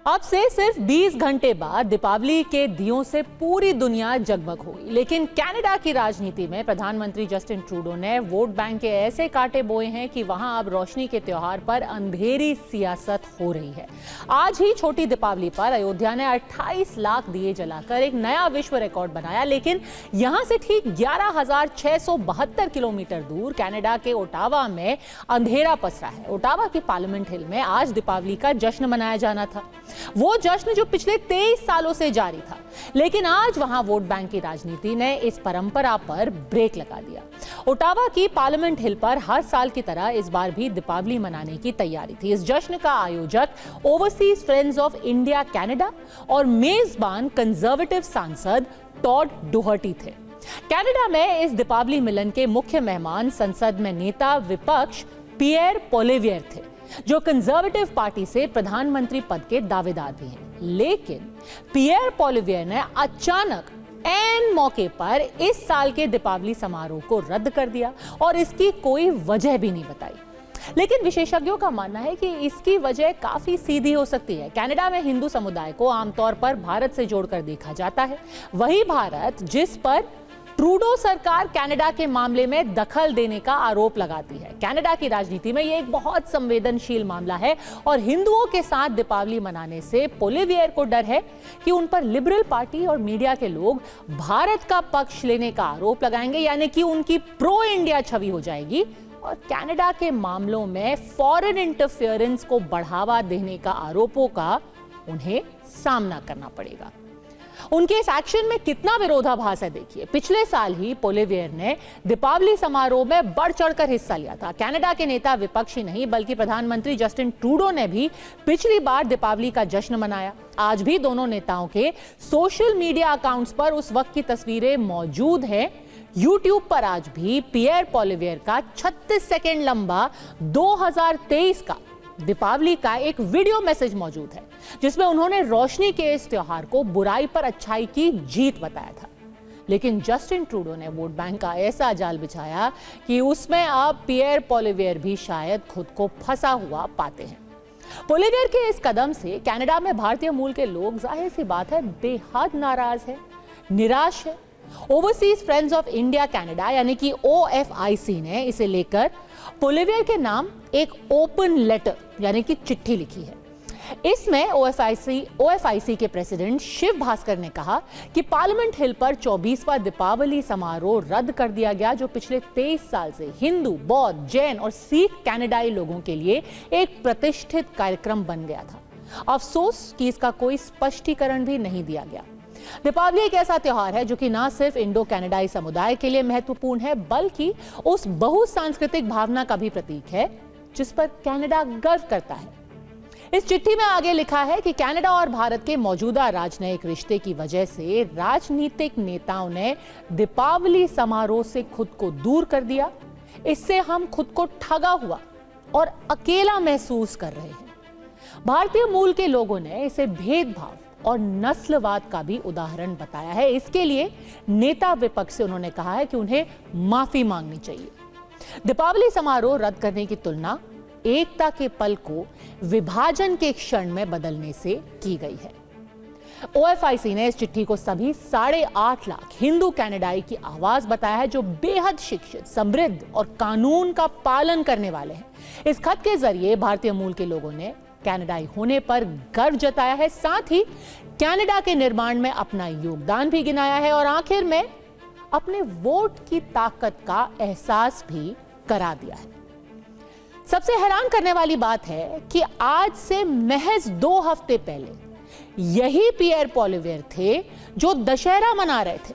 अब से सिर्फ 20 घंटे बाद दीपावली के दियों से पूरी दुनिया जगमग होगी। लेकिन कनाडा की राजनीति में प्रधानमंत्री जस्टिन ट्रूडो ने वोट बैंक के ऐसे कांटे बोए हैं कि वहां अब रोशनी के त्योहार पर अंधेरी सियासत हो रही है। आज ही छोटी दीपावली पर अयोध्या ने 28 लाख दिए जलाकर एक नया विश्व रिकॉर्ड बनाया। लेकिन यहां से ठीक 11,672 किलोमीटर दूर कनाडा के ओटावा में अंधेरा पसरा है। ओटावा के पार्लियामेंट हिल में आज दीपावली का जश्न मनाया जाना था, वो जश्न जो पिछले 23 सालों से जारी था। लेकिन आज वहां वोट बैंक की राजनीति ने इस परंपरा पर ब्रेक लगा दिया। ओटावा की पार्लियामेंट हिल पर हर साल की तरह इस बार भी दीपावली मनाने की तैयारी थी। इस जश्न का आयोजक overseas friends of India Canada और मेजबान कंजर्वेटिव सांसद टॉड डोहर्टी थे। कनाडा में इस दीपावली मिलन के मुख्य मेहमान संसद में नेता विपक्ष पियर पोलिवियर थे, जो कंजर्वेटिव पार्टी से प्रधानमंत्री पद के दावेदार भी हैं। लेकिन पियर पोलिवियर ने अचानक ऐन मौके पर इस साल के दीपावली समारोह को रद्द कर दिया और इसकी कोई वजह भी नहीं बताई। लेकिन विशेषज्ञों का मानना है कि इसकी वजह काफी सीधी हो सकती है। कनाडा में हिंदू समुदाय को आमतौर पर भारत से जोड़कर देखा जाता है। वही भारत जिस पर ट्रूडो सरकार कनाडा के मामले में दखल देने का आरोप लगाती है। कनाडा की राजनीति में यह एक बहुत संवेदनशील मामला है और हिंदुओं के साथ दीपावली मनाने से पोलिवियर को डर है कि उन पर लिबरल पार्टी और मीडिया के लोग भारत का पक्ष लेने का आरोप लगाएंगे, यानी कि उनकी प्रो इंडिया छवि हो जाएगी और कनाडा के मामलों में फॉरेन इंटरफेरेंस को बढ़ावा देने का आरोपों का उन्हें सामना करना पड़ेगा। उनके इस एक्शन में कितना विरोधाभास है देखिए। पिछले साल ही पोलिवियर ने दीपावली समारोह में बढ़ चढ़कर हिस्सा लिया था। कनाडा के नेता विपक्ष ही नहीं बल्कि प्रधानमंत्री जस्टिन ट्रूडो ने भी पिछली बार दीपावली का जश्न मनाया। आज भी दोनों नेताओं के सोशल मीडिया अकाउंट्स पर उस वक्त की तस्वीरें मौजूद हैं। यूट्यूब पर आज भी पियर पोलिवियर का 36 सेकेंड लंबा 2023 का दीपावली का एक वीडियो मैसेज मौजूद है, जिसमें उन्होंने रोशनी के इस त्योहार को बुराई पर अच्छाई की जीत बताया था। लेकिन जस्टिन ट्रूडो ने वोट बैंक का ऐसा जाल बिछाया कि उसमें अब पियर पोलिवियर भी शायद खुद को फंसा हुआ पाते हैं। पोलिवियर के इस कदम से कनाडा में भारतीय मूल के लोग जाहिर सी बात है बेहद नाराज है, निराश है। Overseas friends of India Canada यानी कि OFIC ने इसे लेकर पोलिवियर के नाम एक ओपन लेटर यानी कि चिट्ठी लिखी है। इसमें OFIC के प्रेसिडेंट शिव भास्कर ने कहा कि पार्लियामेंट हिल पर 24वां दीपावली समारोह रद्द कर दिया गया, जो पिछले 23 साल से हिंदू, बौद्ध, जैन और सिख कनाडाई लोगों के लिए एक प्रतिष्ठित कार्यक्रम बन गया था। अफसोस कि इसका कोई स्पष्टीकरण भी नहीं दिया गया। दीपावली एक ऐसा त्योहार है जो कि ना सिर्फ इंडो कनाडाई समुदाय के लिए महत्वपूर्ण है बल्कि उस बहुसांस्कृतिक भावना का भी प्रतीक है जिस पर कनाडा गर्व करता है। इस चिट्ठी में आगे लिखा है कि कनाडा और भारत के मौजूदा राजनयिक रिश्ते की वजह से राजनीतिक नेताओं ने दीपावली समारोह से खुद को दूर कर दिया। इससे हम खुद को ठगा हुआ और अकेला महसूस कर रहे हैं। भारतीय मूल के लोगों ने इसे भेदभाव और नस्लवाद का भी उदाहरण बताया है। इसके लिए नेता विपक्ष से उन्होंने कहा है कि उन्हें माफी मांगनी चाहिए। दीपावली समारोह रद्द करने की तुलना एकता के पल को विभाजन के क्षण में बदलने से की गई है। OFIC ने इस चिट्ठी को सभी 8.5 लाख हिंदू कनाडाई की आवाज बताया है, जो बेहद शिक्षित, समृद्ध और कानून का पालन करने वाले हैं। इस खत के जरिए भारतीय मूल के लोगों ने कनाडाई होने पर गर्व जताया है, साथ ही कनाडा के निर्माण में अपना योगदान भी गिनाया है और आखिर में अपने वोट की ताकत का एहसास भी करा दिया है। सबसे हैरान करने वाली बात है कि आज से महज 2 हफ्ते पहले यही पियर पोलिवियर थे जो दशहरा मना रहे थे।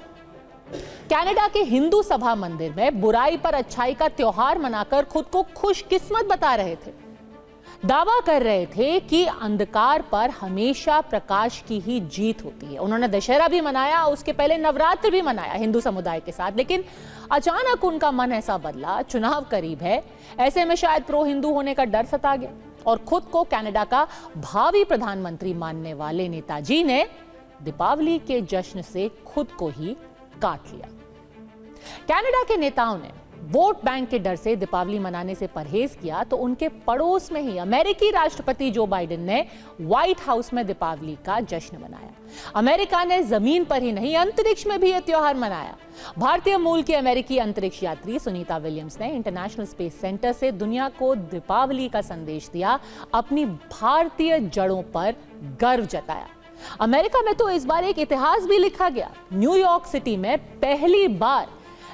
कनाडा के हिंदू सभा मंदिर में बुराई पर अच्छाई का त्योहार मनाकर खुद को खुशकिस्मत बता रहे थे। दावा कर रहे थे कि अंधकार पर हमेशा प्रकाश की ही जीत होती है। उन्होंने दशहरा भी मनाया, उसके पहले नवरात्र भी मनाया हिंदू समुदाय के साथ। लेकिन अचानक उनका मन ऐसा बदला, चुनाव करीब है, ऐसे में शायद प्रो हिंदू होने का डर सता गया और खुद को कनाडा का भावी प्रधानमंत्री मानने वाले नेताजी ने दीपावली के जश्न से खुद को ही काट लिया। कनाडा के नेताओं ने वोट बैंक के डर से दीपावली मनाने से परहेज किया तो उनके पड़ोस में ही अमेरिकी राष्ट्रपति जो बाइडेन ने व्हाइट हाउस में दीपावली का जश्न मनाया। अमेरिका ने जमीन पर ही नहीं अंतरिक्ष में भी यह त्योहार मनाया। भारतीय मूल की अमेरिकी अंतरिक्ष यात्री सुनीता विलियम्स ने इंटरनेशनल स्पेस सेंटर से दुनिया को दीपावली का संदेश दिया, अपनी भारतीय जड़ों पर गर्व जताया। अमेरिका में तो इस बार एक इतिहास भी लिखा गया। न्यूयॉर्क सिटी में पहली बार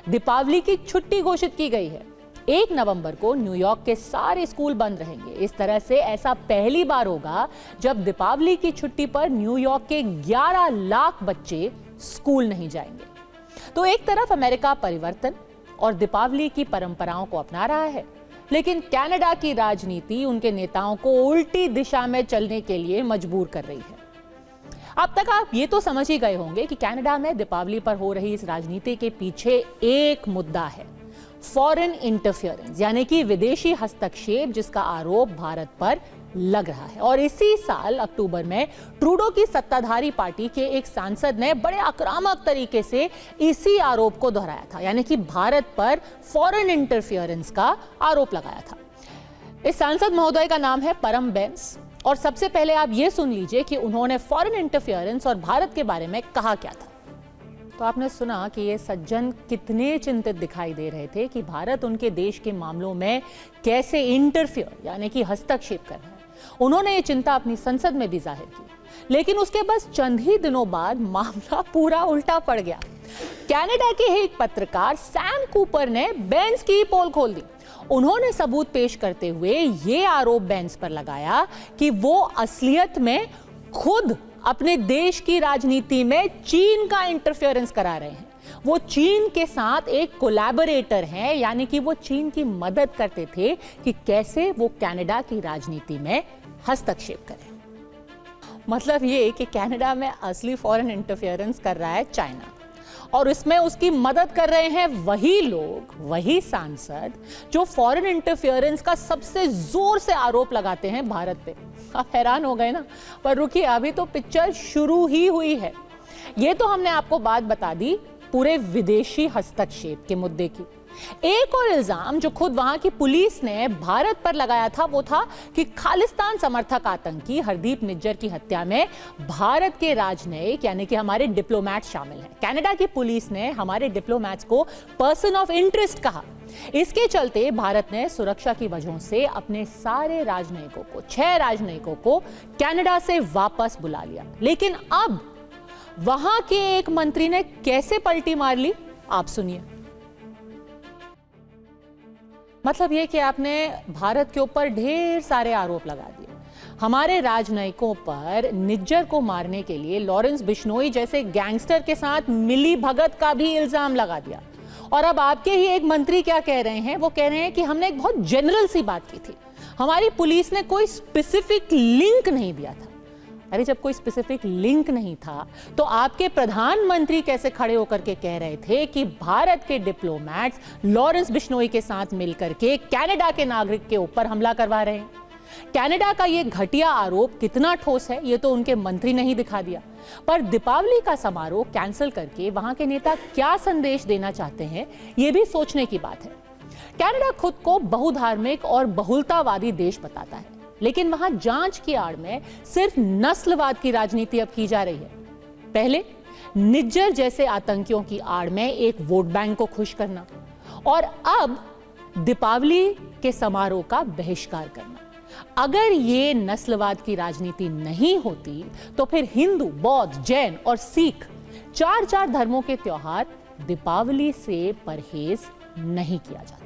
दीपावली की छुट्टी घोषित की गई है। 1 नवंबर को न्यूयॉर्क के सारे स्कूल बंद रहेंगे। इस तरह से ऐसा पहली बार होगा जब दीपावली की छुट्टी पर न्यूयॉर्क के 11 लाख बच्चे स्कूल नहीं जाएंगे। तो एक तरफ अमेरिका परिवर्तन और दीपावली की परंपराओं को अपना रहा है, लेकिन कनाडा की राजनीति उनके नेताओं को उल्टी दिशा में चलने के लिए मजबूर कर रही है। अब तक आप ये तो समझ ही गए होंगे कि कनाडा में दीपावली पर हो रही इस राजनीति के पीछे एक मुद्दा है, फॉरेन इंटरफेरेंस, यानी कि विदेशी हस्तक्षेप, जिसका आरोप भारत पर लग रहा है। और इसी साल अक्टूबर में ट्रूडो की सत्ताधारी पार्टी के एक सांसद ने बड़े आक्रामक तरीके से इसी आरोप को दोहराया था, यानी कि भारत पर फॉरेन इंटरफेरेंस का आरोप लगाया था। इस सांसद महोदय का नाम है परम बेंस। और सबसे पहले आप ये सुन लीजिए कि उन्होंने फॉरेन इंटरफेरेंस और भारत के बारे में कहा क्या था। तो आपने सुना कि ये सज्जन कितने चिंतित दिखाई दे रहे थे कि भारत उनके देश के मामलों में कैसे इंटरफियर यानी कि हस्तक्षेप कर रहा है। उन्होंने ये चिंता अपनी संसद में भी जाहिर की, लेकिन उसके बस चंद ही दिनों बाद मामला पूरा उल्टा पड़ गया। कनाडा के एक पत्रकार सैम कूपर ने बेंस की पोल खोल दी। उन्होंने सबूत पेश करते हुए ये आरोप बेंस पर लगाया कि वो असलियत में खुद अपने देश की राजनीति में चीन का इंटरफेरेंस करा रहे हैं। वो चीन के साथ एक कोलैबोरेटर हैं, यानी कि वो चीन की मदद करते थे कि कैसे वो कनाडा की राजनीति में हस्तक्षेप करें। मतलब ये कि कनाडा में असली फॉरेन इंटरफेरेंस कर रहा है चाइना, और इसमें उसकी मदद कर रहे हैं वही लोग, वही सांसद जो फॉरेन इंटरफेरेंस का सबसे जोर से आरोप लगाते हैं भारत पे। आप हैरान हो गए ना? पर रुकिए, अभी तो पिक्चर शुरू ही हुई है। ये तो हमने आपको बात बता दी पूरे विदेशी हस्तक्षेप के मुद्दे की। एक और इल्जाम जो खुद वहां की पुलिस ने भारत पर लगाया था वो था कि खालिस्तान समर्थक आतंकी हरदीप निज्जर की हत्या में भारत के राजनयिक यानी कि हमारे डिप्लोमैट शामिल हैं। कनाडा की पुलिस ने हमारे डिप्लोमैट्स को पर्सन ऑफ इंटरेस्ट कहा। इसके चलते भारत ने सुरक्षा की वजहों से अपने सारे राजनयिकों को, 6 राजनयिकों को कनाडा से वापस बुला लिया। लेकिन अब वहां के एक मंत्री ने कैसे पलटी मार ली, आप सुनिए। मतलब ये कि आपने भारत के ऊपर ढेर सारे आरोप लगा दिए। हमारे राजनयिकों पर निज्जर को मारने के लिए लॉरेंस बिश्नोई जैसे गैंगस्टर के साथ मिली भगत का भी इल्जाम लगा दिया। और अब आपके ही एक मंत्री क्या कह रहे हैं? वो कह रहे हैं कि हमने एक बहुत जनरल सी बात की थी, हमारी पुलिस ने कोई स्पेसिफिक लिंक नहीं दिया था। अरे जब कोई स्पेसिफिक लिंक नहीं था तो आपके प्रधानमंत्री कैसे खड़े होकर के कह रहे थे कि भारत के डिप्लोमैट्स लॉरेंस बिश्नोई के साथ मिलकर के कनाडा के नागरिक के ऊपर हमला करवा रहे हैं? कनाडा का ये घटिया आरोप कितना ठोस है ये तो उनके मंत्री ने ही दिखा दिया। पर दीपावली का समारोह कैंसिल करके वहां के नेता क्या संदेश देना चाहते हैं ये भी सोचने की बात है। कनाडा खुद को बहुधार्मिक और बहुलतावादी देश बताता है, लेकिन वहां जांच की आड़ में सिर्फ नस्लवाद की राजनीति अब की जा रही है। पहले निज्जर जैसे आतंकियों की आड़ में एक वोट बैंक को खुश करना, और अब दीपावली के समारोह का बहिष्कार करना। अगर ये नस्लवाद की राजनीति नहीं होती तो फिर हिंदू, बौद्ध, जैन और सिख 4 धर्मों के त्योहार दीपावली से परहेज नहीं किया जाता।